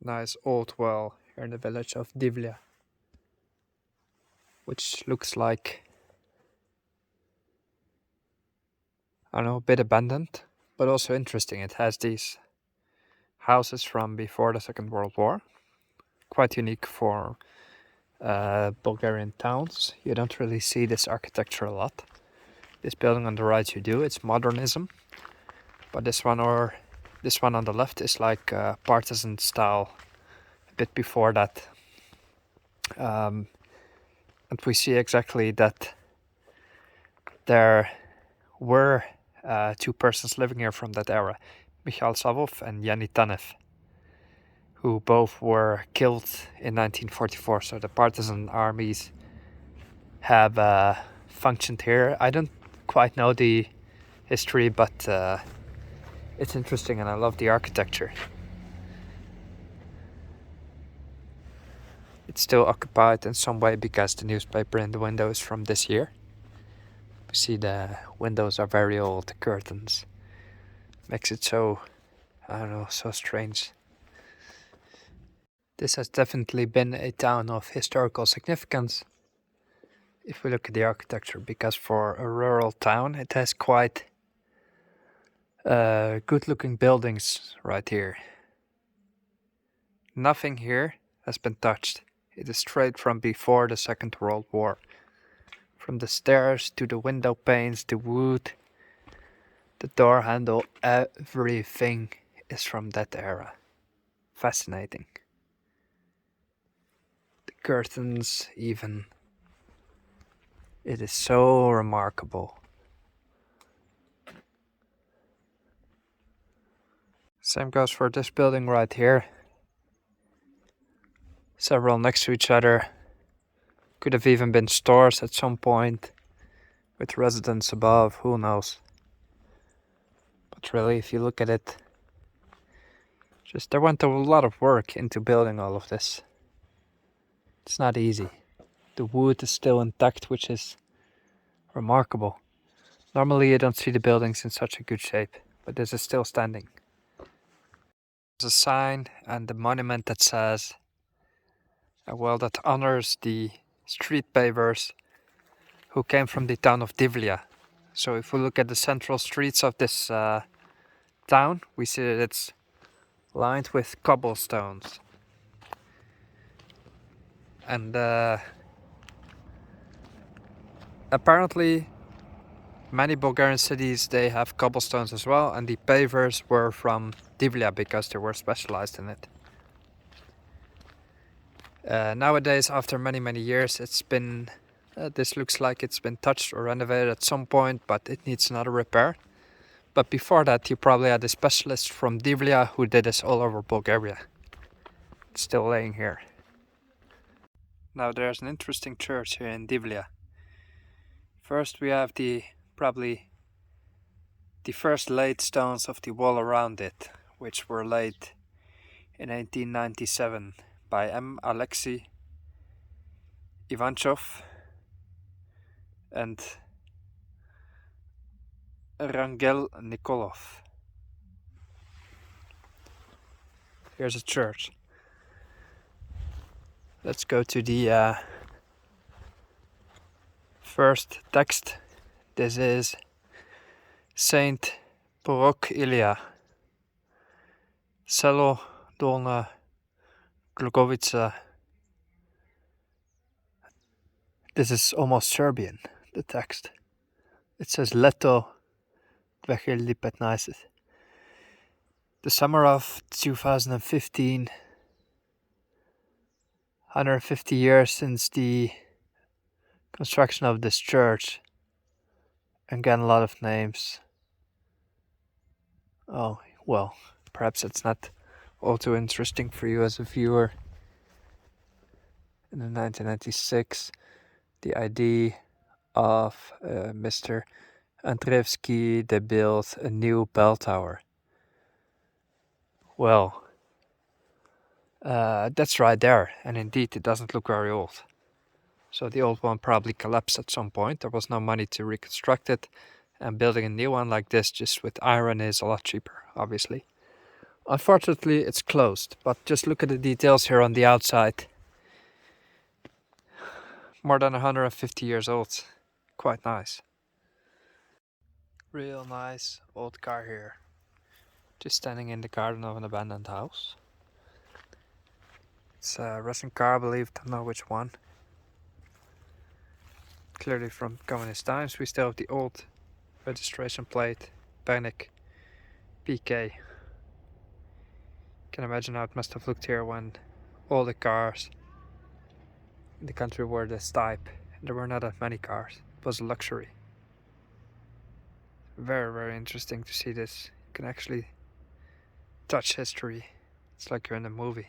Nice old well here in the village of Divlya, which looks like, I don't know, a bit abandoned, but also interesting. It has these houses from before the Second World War, quite unique for Bulgarian towns. You don't really see this architecture a lot. This building on the right you do, it's modernism, but this one on the left is like partisan style, a bit before that. And we see exactly that there were two persons living here from that era, Mikhail Savov and Yanni Tanev, who both were killed in 1944. So the partisan armies have functioned here. I don't quite know the history, but it's interesting and I love the architecture. It's still occupied in some way because the newspaper in the window is from this year. You see the windows are very old, the curtains. Makes it so, I don't know, so strange. This has definitely been a town of historical significance if we look at the architecture, because for a rural town it has quite good looking buildings right here. Nothing here has been touched. It is straight from before the Second World War. From the stairs to the window panes, the wood, the door handle, everything is from that era. Fascinating. The curtains even. It is so remarkable. Same goes for this building right here. Several next to each other. Could have even been stores at some point, with residents above, who knows. But really, if you look at it, there went a lot of work into building all of this. It's not easy. The wood is still intact, which is remarkable. Normally you don't see the buildings in such a good shape, but this is still standing. There's a sign and a monument that says, that honors the street pavers who came from the town of Divlya. So if we look at the central streets of this town, we see that it's lined with cobblestones. And apparently many Bulgarian cities, they have cobblestones as well, and the pavers were from Divlya because they were specialized in it. Nowadays, after many years, this looks like it's been touched or renovated at some point, but it needs another repair. But before that, you probably had a specialist from Divlya who did this all over Bulgaria. It's still laying here. Now there's an interesting church here in Divlya. First we have probably the first laid stones of the wall around it, which were laid in 1897 by M. Alexei Ivanchov and Rangel Nikolov. Here's a church. Let's go to the first text. This is Saint Porok Ilya, Selo Dolna Glugovica. This is almost Serbian, the text. It says Leto 2015. The summer of 2015, 150 years since the construction of this church. Again, a lot of names. Oh, well, perhaps it's not all too interesting for you as a viewer. in 1996, the idea of Mr. Andreevsky to build a new bell tower. Well, that's right there, and indeed it doesn't look very old. So the old one probably collapsed at some point. There was no money to reconstruct it, and building a new one like this just with iron is a lot cheaper, obviously. Unfortunately, it's closed, but just look at the details here on the outside. More than 150 years old. Quite nice. Real nice old car here. Just standing in the garden of an abandoned house. It's a Russian car, I believe, don't know which one. Clearly from communist times. We still have the old registration plate, Panic PK. Can imagine how it must have looked here when all the cars in the country were this type. There were not that many cars. It was a luxury. Very, very interesting to see this. You can actually touch history. It's like you're in a movie.